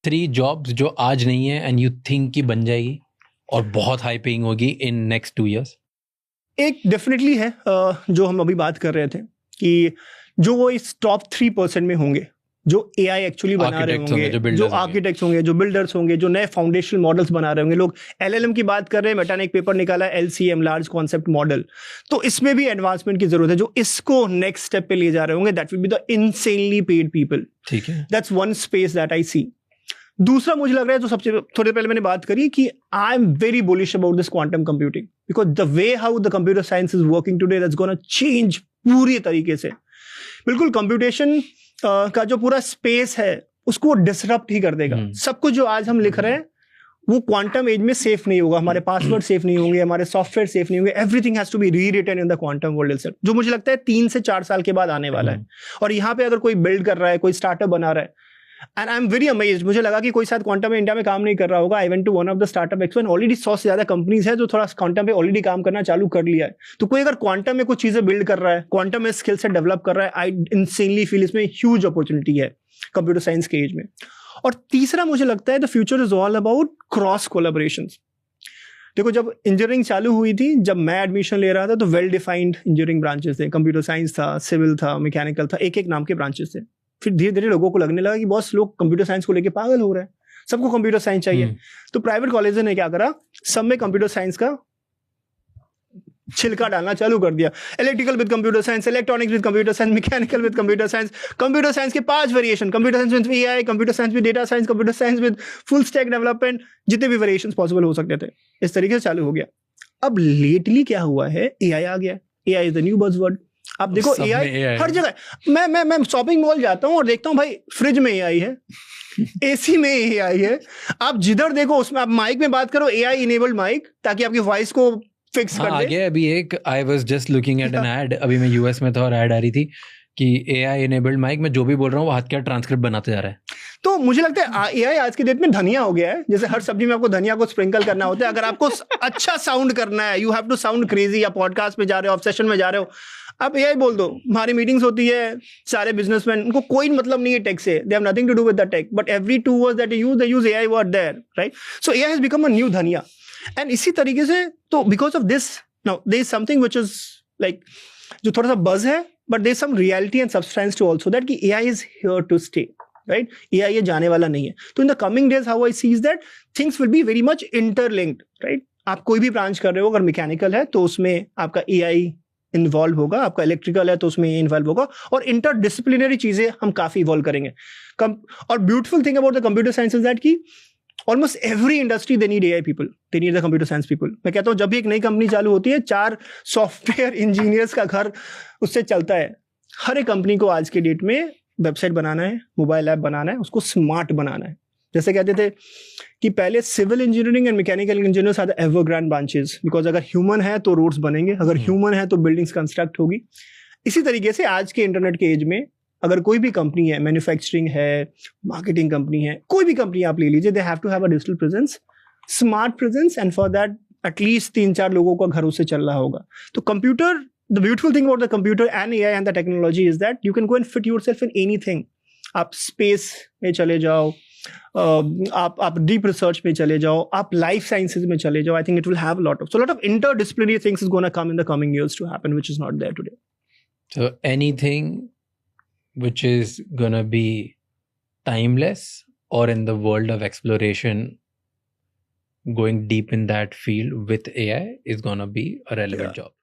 3 jobs जो आज नहीं है एंड यू थिंक कि बन जाएगी और बहुत हाई पेइंग होगी इन नेक्स्ट 2 years? एक डेफिनेटली है जो हम अभी बात कर रहे थे कि जो वो इस टॉप 3% में होंगे जो AI एक्चुअली बना रहे होंगे, जो आर्किटेक्ट्स होंगे, जो बिल्डर्स होंगे, जो नए फाउंडेशनल मॉडल्स बना रहे होंगे. लोग LLM की बात कर रहे हैं, मेटा ने एक पेपर निकाला है LCM, लार्ज कॉन्सेप्ट मॉडल. तो इसमें भी एडवांसमेंट की जरूरत है. जो इसको नेक्स्ट स्टेप पे ले जा रहे होंगे, that will be the insanely paid people. ठीक है, that's one space that I see. दूसरा मुझे लग रहा है जो सबसे थोड़ी पहले मैंने बात करी कि I am very bullish about this quantum computing because the way how the computer science is working today that's gonna change पूरी तरीके से. बिल्कुल कंप्यूटेशन का जो पूरा स्पेस है उसको डिसरप्ट ही कर देगा. सब कुछ जो आज हम लिख रहे हैं वो क्वांटम एज में सेफ नहीं होगा. हमारे पासवर्ड सेफ नहीं होंगे, हमारे सॉफ्टवेयर सेफ नहीं होंगे. Everything has to be rewritten in the quantum world itself, जो मुझे लगता है 3 से 4 साल के बाद आने वाला है. और यहाँ पे अगर कोई बिल्ड कर रहा है, कोई स्टार्टअप बना रहा है, and I am very amazed. मुझे लगा कि कोई शायद क्वांटम में इंडिया में काम नहीं कर रहा होगा. I went to one of the startup expo and already 100 से ज्यादा कंपनीज है जो थोड़ा क्वांटम पे ऑलरेडी काम करना चालू कर लिया है. तो कोई अगर क्वांटम में कुछ चीजें बिल्ड कर रहा है, क्वांटम में स्किल सेट डेवलप कर रहा है, आई इंसेनली फील इसमें ह्यूज अपॉर्चुनिटी है कंप्यूटर साइंस के एज में. और तीसरा मुझे लगता है the future is all about cross collaborations. देखो जब इंजीनियरिंग चालू हुई थी, जब मैं एडमिशन ले रहा था तो वेल डिफाइंड इंजीनियरिंग ब्रांचेस थे. कंप्यूटर साइंस था, सिविल था, मैकेनिकल था, एक एक नाम के ब्रांचेस थे. फिर धीरे धीरे लोगों को लगने लगा कि बॉस लोग कंप्यूटर साइंस को लेके पागल हो रहे हैं, सबको कंप्यूटर साइंस चाहिए. तो प्राइवेट कॉलेज ने क्या करा, सब में कंप्यूटर साइंस का छिलका डालना चालू कर दिया. Electrical with computer science, electronics with computer science, mechanical with computer science, computer science के 5 variation, computer science with AI, computer science with data science, computer science with full stack development, जितने भी variations possible हो सकते थे, इस तरीके से चालू हो गया. अब लेटली क्या हुआ है, AI आ गया. AI is the new buzzword. आप देखो AI हर जगह. मैं शॉपिंग मॉल जाता हूँ और देखता हूँ भाई फ्रिज में AI है, AC में AI है. आप जिधर देखो उसमें आप माइक में बात करो, AI इनेबल्ड माइक, ताकि आपकी वॉइस को फिक्स कर दे. आगे अभी एक I was just looking at an ad, अभी मैं US में था और ऐड आ रही थी कि AI इनेबल्ड माइक, मैं जो भी बोल रहा हूँ वो हाथ क्या ट्रांसक्रिप्ट बनाते जा रहा है. तो मुझे लगता है AI आज के डेट में धनिया हो गया है. जैसे हर सब्जी में आपको धनिया को स्प्रिंकल करना होता है. अगर आपको अच्छा साउंड करना है, you have to sound crazy. या पॉडकास्ट में जा रहे हो, ऑब्सेशन में जा रहे हो, आप AI बोल दो. हमारी मीटिंग्स होती है, सारे बिजनेसमैन, उनको कोई मतलब नहीं है टेक से, they have nothing to do with the tech, but every 2 words that they use AI word there, right? So AI has become a new dhania. And इसी तरीके से तो because of this now there is something which is like जो थोड़ा सा buzz है, but there is some reality and substance to also that कि AI is here to stay, right? AI ये जाने वाला नहीं है. तो in the coming days how I see is that things will be very much interlinked, right? आप कोई भी ब्रांच कर रहे हो, अगर मैकेनिकल है तो उसमें आपका AI इन्वॉल्व होगा, आपका इलेक्ट्रिकल है तो उसमें इन्वॉल्व होगा, और इंटरडिसिप्लिनरी चीजें हम काफी इवॉल्व करेंगे. और beautiful thing about the computer science is that कि almost every industry they need AI people, they need the computer science people. मैं कहता हूँ जब भी एक नई कंपनी चालू होती है, 4 सॉफ्टवेयर इंजीनियर्स का घर उससे चलता है. हर एक कंपनी को आज के डेट में वेबसाइट बनाना है, मोबाइल ऐप बनाना है, उसको स्मार्ट बनाना है. जैसे कहते थे कि पहले civil engineering and mechanical engineers are the evergreen branches, because अगर ह्यूमन है तो रोड्स बनेंगे, अगर ह्यूमन है तो बिल्डिंग्स कंस्ट्रक्ट होगी. इसी तरीके से आज के इंटरनेट के एज में अगर कोई भी कंपनी है, मैन्युफैक्चरिंग है, मार्केटिंग कंपनी है, कोई भी कंपनी आप ले लीजिए, they have to have a digital presence, smart presence, and for that at least 3-4 लोगों का घर उससे चल रहा होगा. तो computer, the beautiful thing about the computer and AI and the technology is that you can go and fit yourself in anything. आप space में चले जाओ, आप डीप रिसर्च में चले जाओ, आप लाइफ साइंसेज में चले जाओ. I think it will have lot of interdisciplinary things is going to come in the coming years to happen, which is not there today. So anything which is going to be timeless or in the world of exploration, going deep in that field with AI is going to be a relevant job.